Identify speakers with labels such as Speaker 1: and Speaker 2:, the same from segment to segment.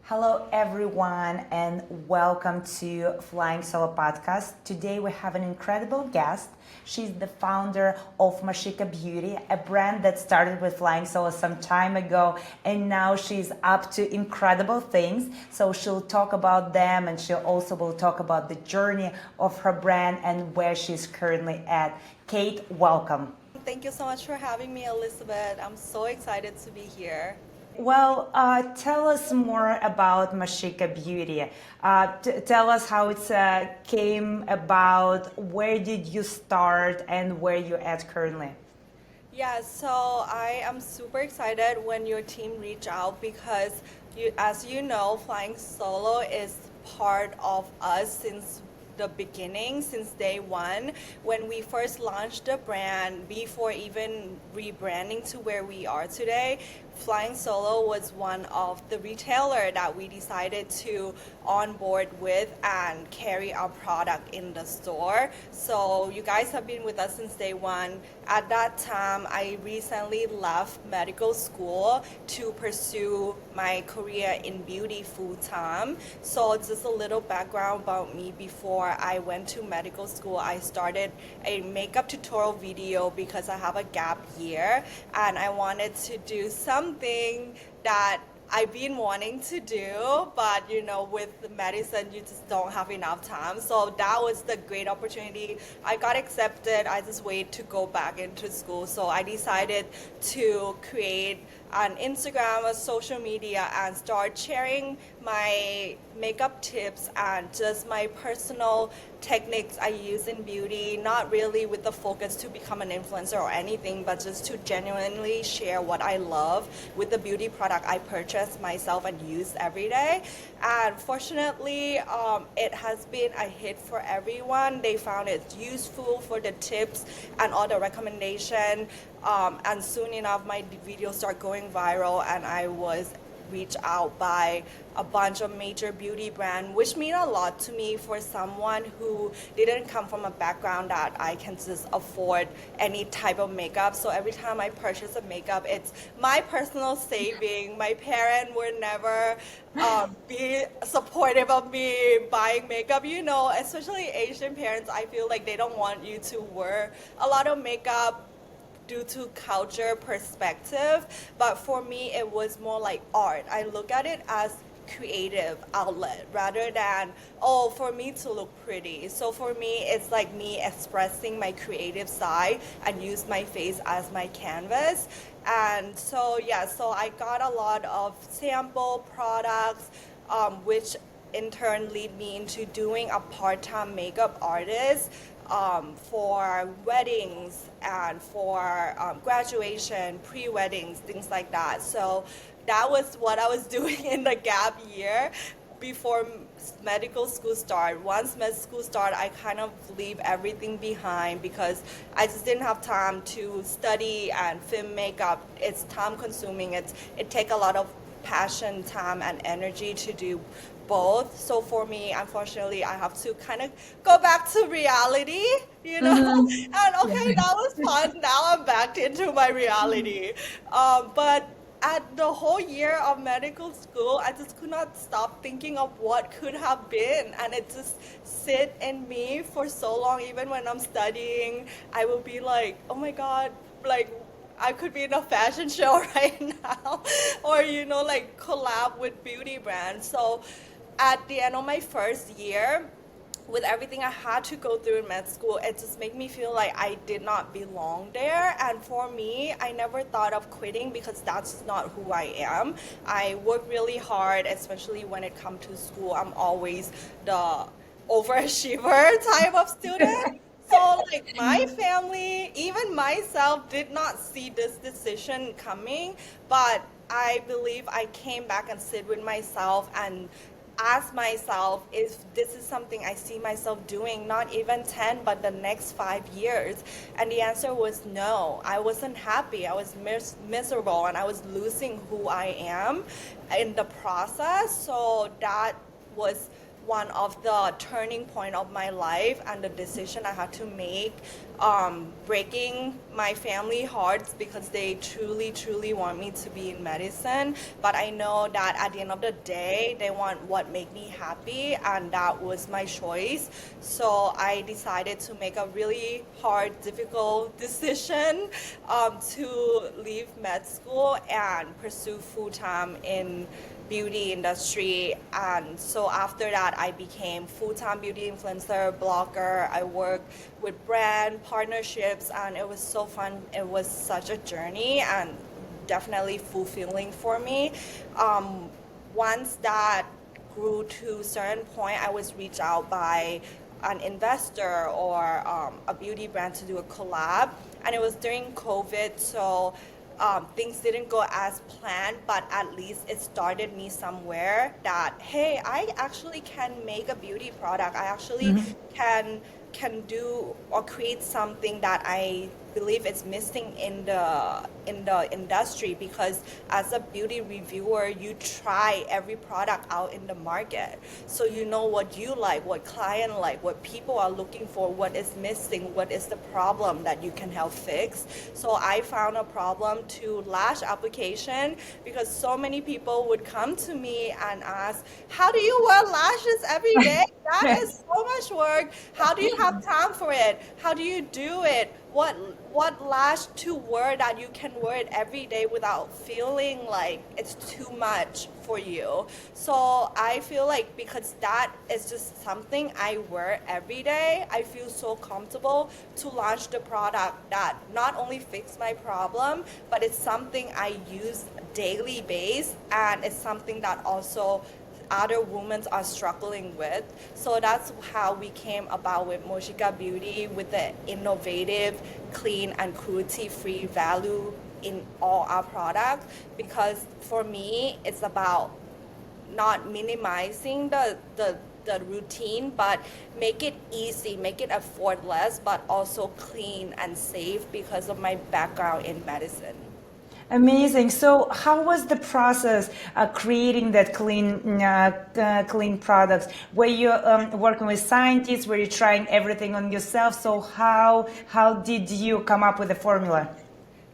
Speaker 1: Hello, everyone, and welcome to Flying Solo Podcast. Today we have an incredible guest. She's the founder of Moshika Beauty, a brand that started with Flying Solo some time ago, and now she's up to incredible things. So she'll talk about them, and she also will talk about the journey of her brand and where she's currently at. Kate, welcome.
Speaker 2: Thank you so much for having me, Elizabeth. I'm so excited to be here.
Speaker 1: Well, tell us more about Moshika Beauty. Tell us how it came about. Where did you start, and where you at currently?
Speaker 2: Yeah, so I am super excited when your team reach out because as you know, flying solo is part of us since the beginning, since day one. When we first launched the brand, before even rebranding to where we are today, Flying Solo was one of the retailer that we decided to onboard with and carry our product in the store. So you guys have been with us since day one. At that time, I recently left medical school to pursue my career in beauty full time. So just a little background about me. Before I went to medical school, I started a makeup tutorial video because I have a gap year and I wanted to do something that I've been wanting to do, but with medicine, you just don't have enough time. So that was the great opportunity. I got accepted. I just wait to go back into school. So I decided to create an Instagram, a social media, and start sharing my makeup tips and just my personal techniques I use in beauty, not really with the focus to become an influencer or anything, but just to genuinely share what I love with the beauty product I purchase myself and use every day. And fortunately, it has been a hit for everyone. They found it useful for the tips and all the recommendation. And soon enough, my video started going viral, and I was reached out by a bunch of major beauty brands, which mean a lot to me for someone who didn't come from a background that I can just afford any type of makeup. So every time I purchase a makeup, it's my personal saving. My parents were never be supportive of me buying makeup. Especially Asian parents, I feel like they don't want you to wear a lot of makeup due to culture perspective, but for me it was more like art. I look at it as creative outlet rather than for me to look pretty. So for me it's like me expressing my creative side and use my face as my canvas. And so so I got a lot of sample products, which in turn lead me into doing a part-time makeup artist for weddings and for graduation, pre-weddings, things like that. So that was what I was doing in the gap year before medical school started. Once med school started, I kind of leave everything behind because I just didn't have time to study and film makeup. It's time consuming. It takes a lot of passion, time, and energy to do both. So for me, unfortunately, I have to kind of go back to reality, and okay, that was fun. Now I'm back into my reality. But at the whole year of medical school, I just could not stop thinking of what could have been, and it just sit in me for so long. Even when I'm studying, I will be like, oh my God, like I could be in a fashion show right now, or like collab with beauty brands. So at the end of my first year, with everything I had to go through in med school, it just made me feel like I did not belong there. And for me, I never thought of quitting because that's not who I am. I work really hard, especially when it comes to school. I'm always the overachiever type of student. So like my family, even myself did not see this decision coming, but I believe I came back and sit with myself and ask myself if this is something I see myself doing, not even 10, but the next 5 years. And the answer was no. I wasn't happy. I was miserable, and I was losing who I am in the process. So that was one of the turning point of my life and the decision I had to make, breaking my family hearts because they truly, truly want me to be in medicine. But I know that at the end of the day, they want what make me happy, and that was my choice. So I decided to make a really hard, difficult decision to leave med school and pursue full-time in beauty industry. And so after that, I became full-time beauty influencer, blogger. I worked with brand partnerships, and it was so fun. It was such a journey and definitely fulfilling for me. Once that grew to a certain point, I was reached out by an investor or a beauty brand to do a collab, and it was during COVID, so things didn't go as planned, but at least it started me somewhere that, hey, I actually can make a beauty product. I actually can do or create something that I believe is missing in the industry, because as a beauty reviewer, you try every product out in the market, so you know what you like, what client like, what people are looking for, what is missing, what is the problem that you can help fix. So I found a problem to lash application, because so many people would come to me and ask, how do you wear lashes every day? That is so much work. How do you have time for it? How do you do it? What lash to wear that you can wear it every day without feeling like it's too much for you? So I feel like because that is just something I wear every day, I feel so comfortable to launch the product that not only fix my problem, but it's something I use daily base, and it's something that also other women are struggling with. So that's how we came about with Moshika Beauty, with the innovative, clean, and cruelty-free value in all our products. Because for me, it's about not minimizing the routine, but make it easy, make it effortless, but also clean and safe because of my background in medicine.
Speaker 1: Amazing. So, how was the process creating that clean products? Were you working with scientists? Were you trying everything on yourself? So, how did you come up with the formula?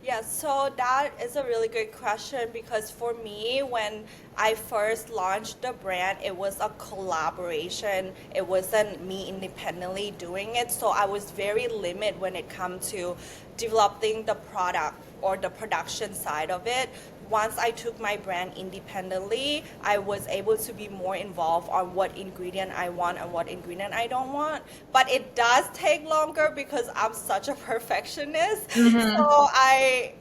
Speaker 2: Yeah, so that is a really good question, because for me, when I first launched the brand, it was a collaboration. It wasn't me independently doing it. So I was very limited when it comes to developing the product or the production side of it. Once I took my brand independently, I was able to be more involved on what ingredient I want and what ingredient I don't want. But it does take longer because I'm such a perfectionist. So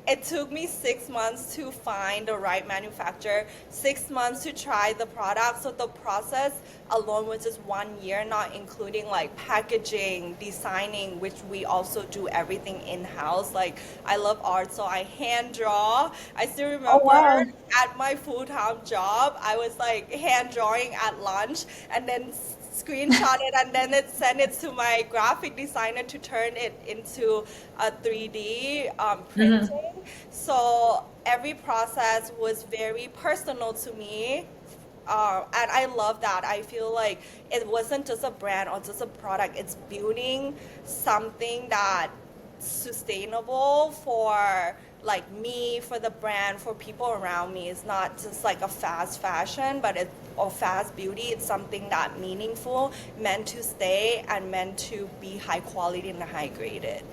Speaker 2: it took me 6 months to find the right manufacturer, 6 months to try the product. So the process alone was just 1 year, not including like packaging, designing, which we also do everything in-house. Like, I love art, so I hand draw. I still
Speaker 1: Oh,
Speaker 2: remember
Speaker 1: wow.
Speaker 2: at my full-time job, I was like hand drawing at lunch and then screenshot it, and then send it to my graphic designer to turn it into a 3D printing. So every process was very personal to me. And I love that. I feel like it wasn't just a brand or just a product, it's building something that sustainable for like me, for the brand, for people around me. It's not just like a fast fashion, but or fast beauty. It's something that meaningful, meant to stay, and meant to be high quality and high graded.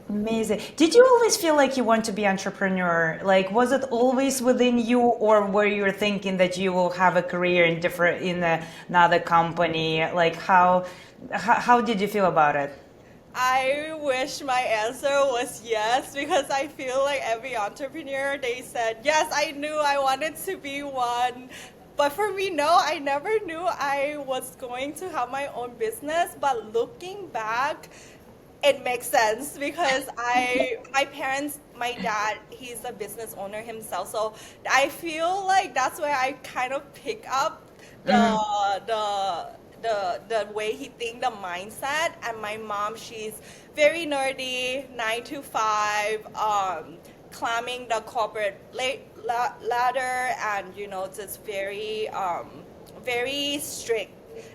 Speaker 1: Amazing. Did you always feel like you want to be entrepreneur? Like, was it always within you, or were you thinking that you will have a career in another company? Like, how did you feel about it?
Speaker 2: I wish my answer was yes, because I feel like every entrepreneur, they said, yes, I knew I wanted to be one. But for me, no, I never knew I was going to have my own business. But looking back, it makes sense, because my parents, my dad, he's a business owner himself. So I feel like that's where I kind of pick up the way he think, the mindset. And my mom, she's very nerdy, 9 to 5, climbing the corporate ladder, and just very very strict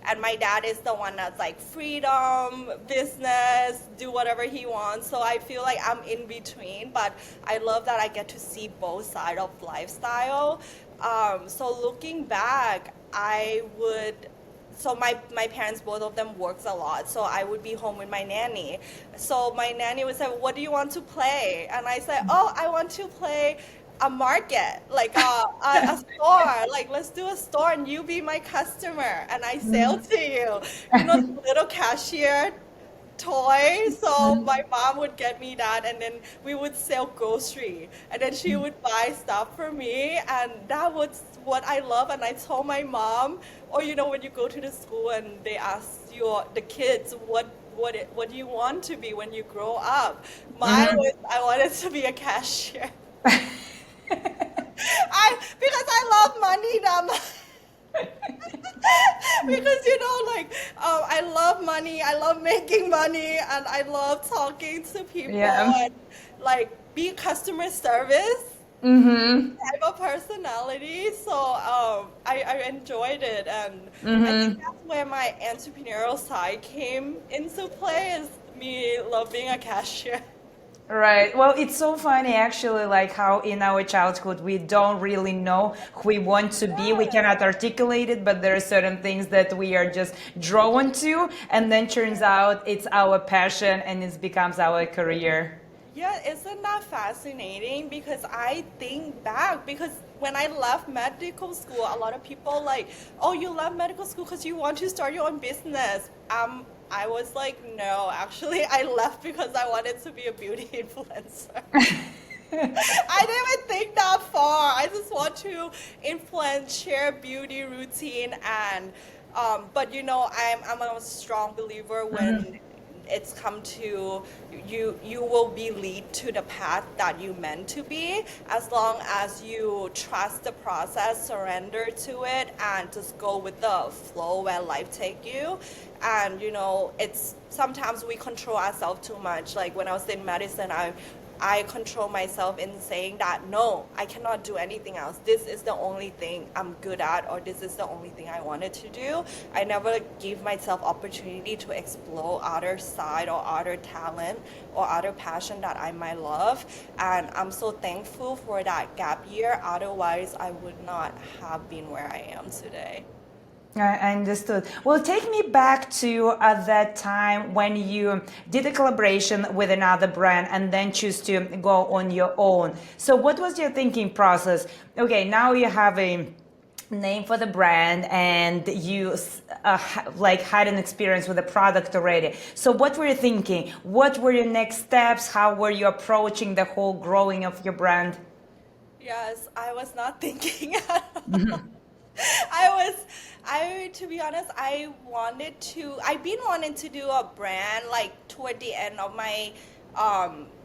Speaker 2: and my dad is the one that's like freedom, business, do whatever he wants. So I feel like I'm in between, but I love that I get to see both sides of lifestyle. So looking back, I would so my parents, both of them works a lot, so I would be home with my nanny. So my nanny would say, what do you want to play? And I said, oh, I want to play a market, like a store, like let's do a store and you be my customer and I sell to you, the little cashier toy. So my mom would get me that, and then we would sell grocery, and then she would buy stuff for me, and that was what I love. And I told my mom, or when you go to the school and they ask the kids what do you want to be when you grow up? Mine was I wanted to be a cashier. Because I love money that much. Because I love money, I love making money, and I love talking to people
Speaker 1: Yeah.
Speaker 2: and be customer service
Speaker 1: Mm-hmm.
Speaker 2: type of personality. So I enjoyed it, and I think
Speaker 1: Mm-hmm.
Speaker 2: that's where my entrepreneurial side came into play, is me love being a cashier.
Speaker 1: Right. Well, it's so funny actually, like how in our childhood we don't really know who we want to be. We
Speaker 2: Yeah.
Speaker 1: cannot articulate it, but there are certain things that we are just drawn to, and then turns out it's our passion and it becomes our career.
Speaker 2: Yeah, isn't that fascinating? Because I think back, because when I left medical school, a lot of people like, oh, you left medical school because you want to start your own business. I was like, no, actually, I left because I wanted to be a beauty influencer. I didn't even think that far. I just want to influence, share beauty routine, and but I'm a strong believer when it's come to you will be lead to the path that you meant to be, as long as you trust the process, surrender to it, and just go with the flow where life take you. And it's sometimes we control ourselves too much. Like when I was in medicine, I control myself in saying that no, I cannot do anything else. This is the only thing I'm good at, or this is the only thing I wanted to do. I never give myself opportunity to explore other side or other talent or other passion that I might love. And I'm so thankful for that gap year. Otherwise, I would not have been where I am today.
Speaker 1: I understood. Well, take me back to that time when you did a collaboration with another brand and then choose to go on your own. So, what was your thinking process? Okay, now you have a name for the brand and you like had an experience with the product already. So, what were you thinking? What were your next steps? How were you approaching the whole growing of your brand?
Speaker 2: Yes, I was not thinking at all. To be honest, I've been wanting to do a brand like toward the end of my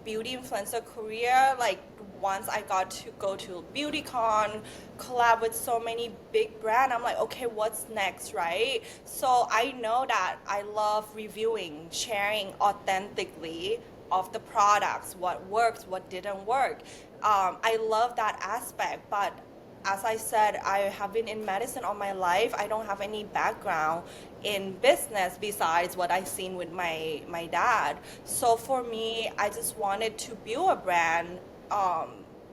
Speaker 2: beauty influencer career. Like once I got to go to BeautyCon, collab with so many big brands, I'm like, okay, what's next, right? So I know that I love reviewing, sharing authentically of the products, what works, what didn't work. I love that aspect, but as I said, I have been in medicine all my life. I don't have any background in business besides what I've seen with my dad. So for me, I just wanted to build a brand.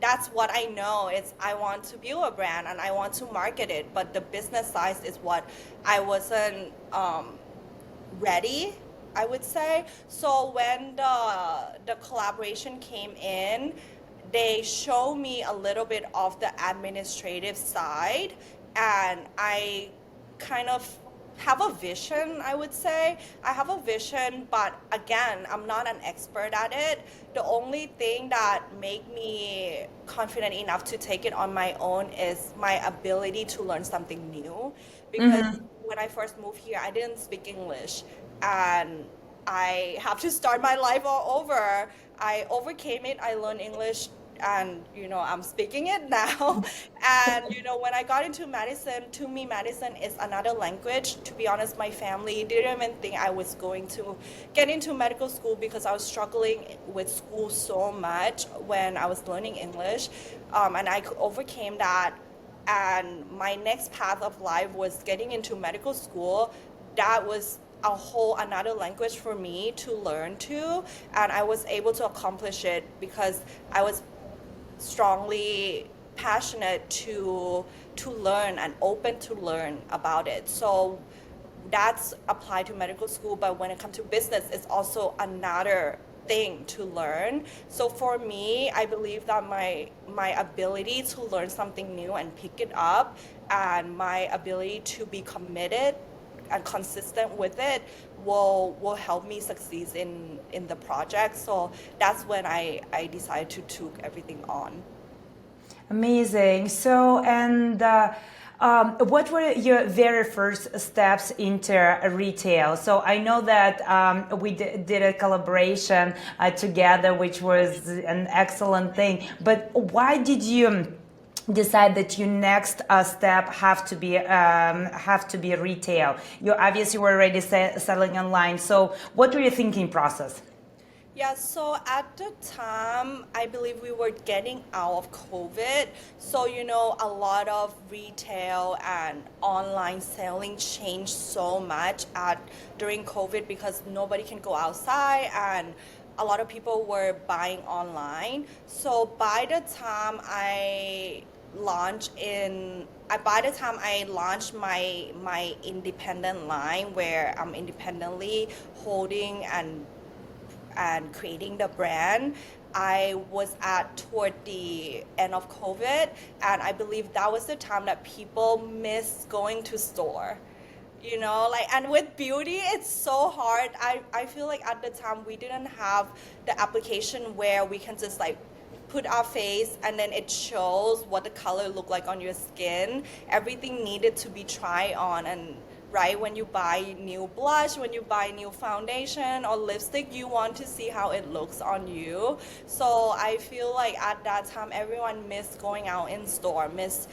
Speaker 2: That's what I know. I want to build a brand and I want to market it. But the business side is what I wasn't ready, I would say. So when the collaboration came in, they show me a little bit of the administrative side, and I kind of have a vision, I would say. I have a vision, but again, I'm not an expert at it. The only thing that made me confident enough to take it on my own is my ability to learn something new. Because when I first moved here, I didn't speak English, and I have to start my life all over. I overcame it. I learned English, and I'm speaking it now. And when I got into medicine, to me medicine is another language. To be honest, my family didn't even think I was going to get into medical school because I was struggling with school so much when I was learning English. And I overcame that and my next path of life was getting into medical school. That was a whole another language for me to learn to, and I was able to accomplish it because I was strongly passionate to learn and open to learn about it. So that's applied to medical school, but when it comes to business, it's also another thing to learn. So for me, I believe that my ability to learn something new and pick it up, and my ability to be committed and consistent with it will help me succeed in the project. So that's when I decided to took everything on.
Speaker 1: Amazing. So, and what were your very first steps into retail? So I know that we did a collaboration together, which was an excellent thing. But why did you decide that your next step have to be retail? You obviously were already selling online. So what were your thinking process?
Speaker 2: Yeah, so at the time, I believe we were getting out of COVID. So, a lot of retail and online selling changed so much during COVID because nobody can go outside and a lot of people were buying online. So by the time I launched my independent line where I'm independently holding and creating the brand, I was at toward the end of COVID, and I believe that was the time that people miss going to store. And with beauty, it's so hard. I feel like at the time we didn't have the application where we can just like put our face and then it shows what the color look like on your skin. Everything needed to be tried on, and right when you buy new blush, when you buy new foundation or lipstick, you want to see how it looks on you. So I feel like at that time everyone missed going out in store, missed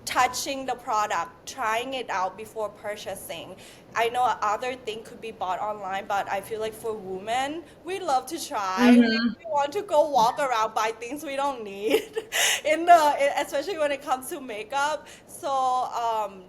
Speaker 2: touching the product, trying it out before purchasing. I know other thing could be bought online, but I feel like for women, we love to try. We want to go walk around, buy things we don't need, especially when it comes to makeup. So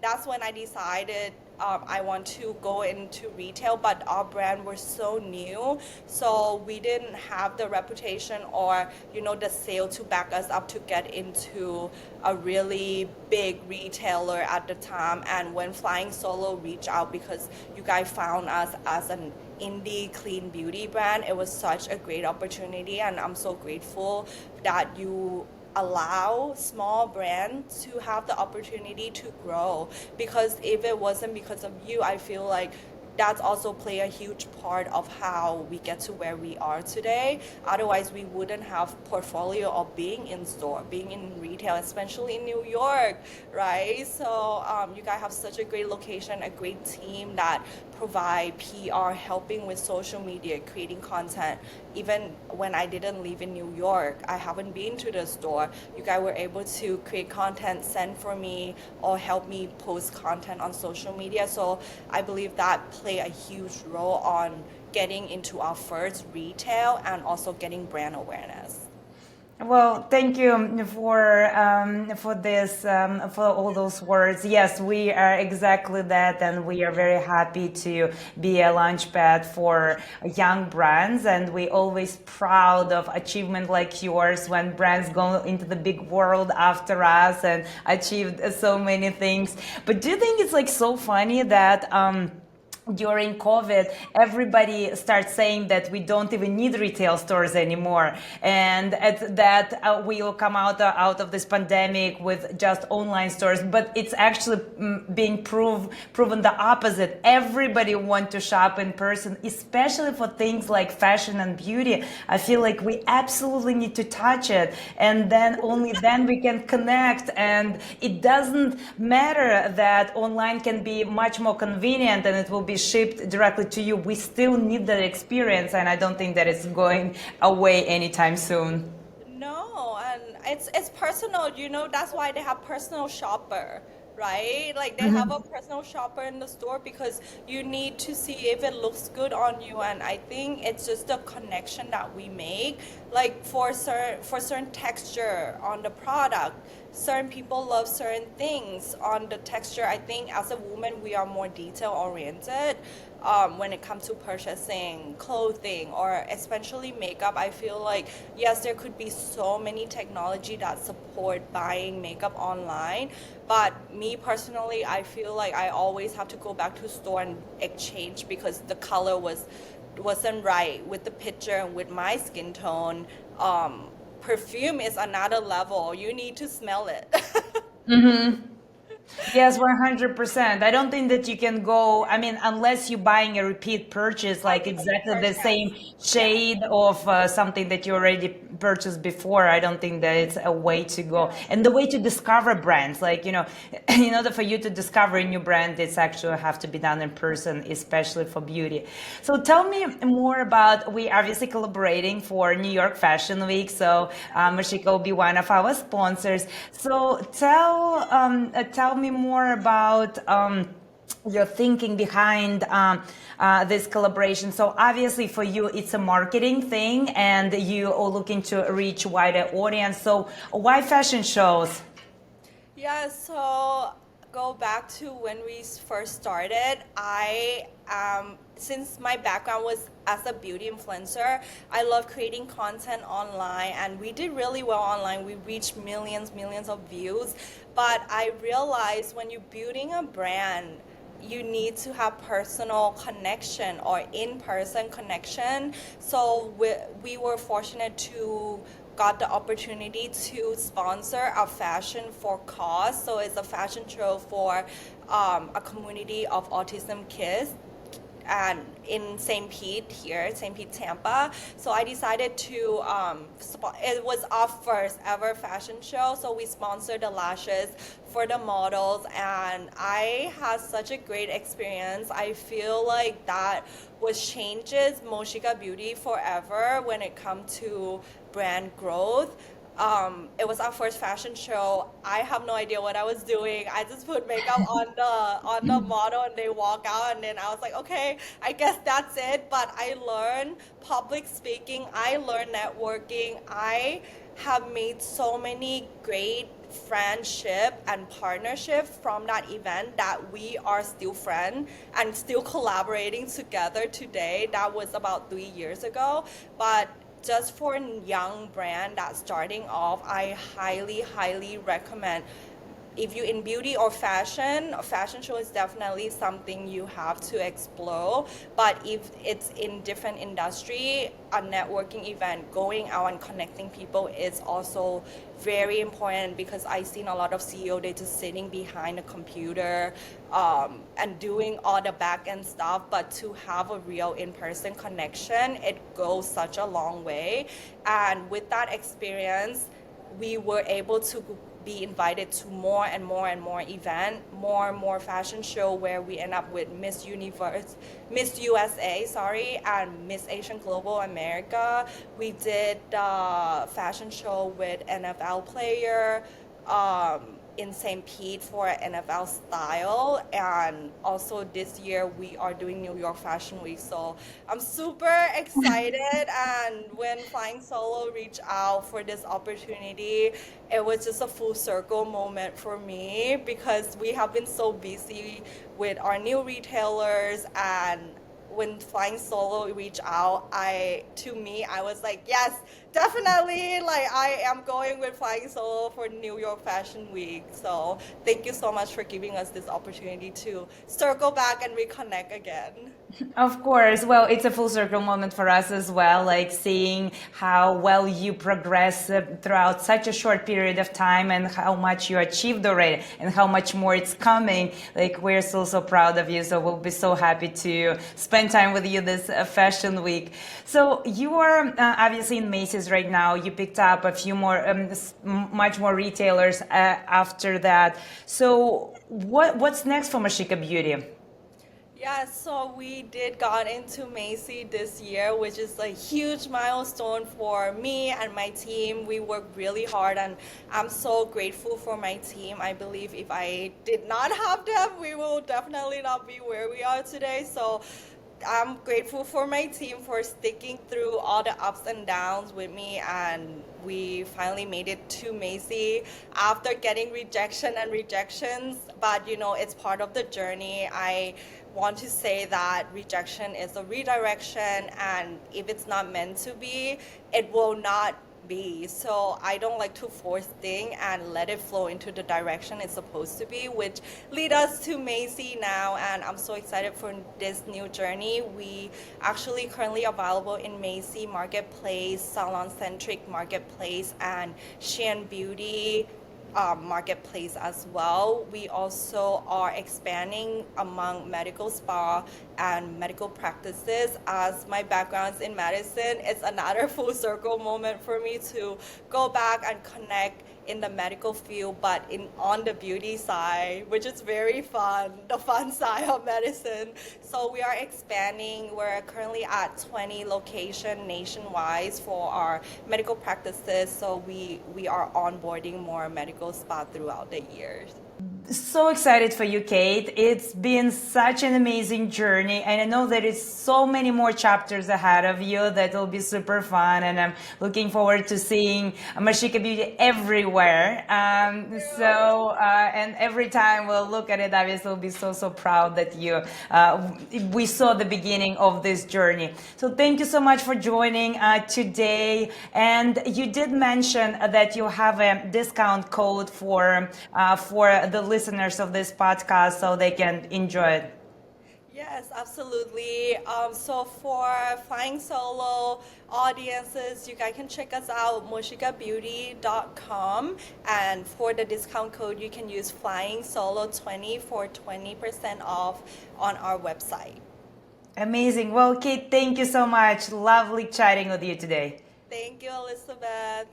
Speaker 2: that's when I decided I want to go into retail, but our brand was so new, so we didn't have the reputation or the sale to back us up to get into a really big retailer at the time. And when Flying Solo reached out, because you guys found us as an indie clean beauty brand, it was such a great opportunity, and I'm so grateful that you allow small brands to have the opportunity to grow, because if it wasn't because of you, I feel like that's also play a huge part of how we get to where we are today. Otherwise, we wouldn't have portfolio of being in store, being in retail, especially in New York, right? So you guys have such a great location, a great team that provide PR, helping with social media, creating content. Even when I didn't live in New York, I haven't been to the store. You guys were able to create content, send for me, or help me post content on social media. So I believe that play a huge role on getting into our first retail and also getting brand awareness.
Speaker 1: Well, thank you for this for all those words. Yes, we are exactly that, and we are very happy to be a launchpad for young brands. And we always proud of achievement like yours when brands go into the big world after us and achieved so many things. But do you think it's like so funny that? During COVID, everybody starts saying that we don't even need retail stores anymore, and that we will come out of this pandemic with just online stores. But it's actually being proven the opposite. Everybody wants to shop in person, especially for things like fashion and beauty. I feel like we absolutely need to touch it, and then only then we can connect. And it doesn't matter that online can be much more convenient and it will be shipped directly to you. We still need that experience, and I don't think that it's going away anytime soon.
Speaker 2: No, and it's personal, that's why they have personal shopper, right? Like they have a personal shopper in the store because you need to see if it looks good on you. And I think it's just the connection that we make, like for certain texture on the product, certain people love certain things on the texture. I think as a woman, we are more detail oriented when it comes to purchasing clothing or especially makeup. I feel like, yes, there could be so many technology that support buying makeup online, but me personally, I feel like I always have to go back to store and exchange because the color wasn't right with the picture and with my skin tone. Perfume is another level. You need to smell it.
Speaker 1: Yes, 100%. I don't think that you can go, I mean, unless you're buying a repeat purchase,
Speaker 2: A
Speaker 1: like
Speaker 2: repeat
Speaker 1: exactly the
Speaker 2: purchase.
Speaker 1: same
Speaker 2: Yes.
Speaker 1: shade of something that you already purchased before. I don't think that it's a way to go.
Speaker 2: Yes.
Speaker 1: And the way to discover brands, like, in order for you to discover a new brand, it's actually have to be done in person, especially for beauty. So tell me more about, we obviously collaborating for New York Fashion Week. So Moshika will be one of our sponsors. So tell me more about your thinking behind this collaboration. So obviously for you, it's a marketing thing, and you are looking to reach wider audience. So why fashion shows?
Speaker 2: Yeah, so go back to when we first started. Since my background was as a beauty influencer, I love creating content online, and we did really well online. We reached millions of views. But I realized when you're building a brand, you need to have personal connection or in-person connection. So we were fortunate to got the opportunity to sponsor a fashion for cause. So it's a fashion show for a community of autism kids and in St. Pete here, St. Pete, Tampa. So I decided to, it was our first ever fashion show. So we sponsored the lashes for the models, and I had such a great experience. I feel like that was changes Moshika Beauty forever when it comes to brand growth. It was our first fashion show. I have no idea what I was doing. I just put makeup on the model and they walk out, and then I was like, okay, I guess that's it. But I learned public speaking. I learned networking. I have made so many great friendship and partnership from that event that we are still friends and still collaborating together today. That was about 3 years ago. But just for a young brand that's starting off, I highly recommend. If you're in beauty or fashion, a fashion show is definitely something you have to explore. But if it's in different industry, a networking event, going out and connecting people is also very important, because I've seen a lot of CEO, they just sitting behind a computer and doing all the back end stuff. But to have a real in-person connection, it goes such a long way. And with that experience, we were able to be invited to more and more event, more and more fashion show, where we end up with Miss USA, sorry, and Miss Asian Global America. We did fashion show with NFL player in St. Pete for NFL style, and also this year we are doing New York Fashion Week. So I'm super excited, and when Flying Solo reached out for this opportunity, it was just a full circle moment for me, because we have been so busy with our new retailers. And when Flying Solo reached out, I was like, yes, definitely, like I am going with Flying Solo for New York Fashion Week. So thank you so much for giving us this opportunity to circle back and reconnect again.
Speaker 1: Of course. Well, it's a full circle moment for us as well, like seeing how well you progress throughout such a short period of time, and how much you achieved already, and how much more it's coming. Like, we're so proud of you. So we'll be so happy to spend time with you this Fashion Week. So you are obviously in Macy's right now. You picked up a few more, much more retailers after that. So what's next for Moshika Beauty?
Speaker 2: Yeah, so we did got into Macy this year, which is a huge milestone for me and my team. We worked really hard, and I'm so grateful for my team. I believe if I did not have them, we will definitely not be where we are today. So I'm grateful for my team for sticking through all the ups and downs with me, and we finally made it to Macy after getting rejection and rejections. But it's part of the journey. I want to say that rejection is a redirection, and if it's not meant to be, it will not be. So I don't like to force things and let it flow into the direction it's supposed to be, which lead us to Macy now. And I'm so excited for this new journey. We actually currently available in Macy Marketplace, Salon Centric Marketplace, and Shein Beauty marketplace as well. We also are expanding among medical spa and medical practices. As my background's in medicine, it's another full circle moment for me to go back and connect in the medical field, but on the beauty side, which is very fun, the fun side of medicine. So we are expanding. We're currently at 20 locations nationwide for our medical practices. So we are onboarding more medical spa throughout the years.
Speaker 1: So excited for you, Kate. It's been such an amazing journey, and I know there is so many more chapters ahead of you that will be super fun, and I'm looking forward to seeing Moshika Beauty everywhere. And every time we'll look at it, obviously we'll be so proud that we saw the beginning of this journey. So thank you so much for joining today. And you did mention that you have a discount code for the listeners of this podcast so they can enjoy it.
Speaker 2: Yes, absolutely. So for Flying Solo audiences, you guys can check us out, moshikabeauty.com. And for the discount code, you can use Flying Solo 20 for 20% off on our website.
Speaker 1: Amazing. Well, Kate, thank you so much. Lovely chatting with you today.
Speaker 2: Thank you, Elizabeth.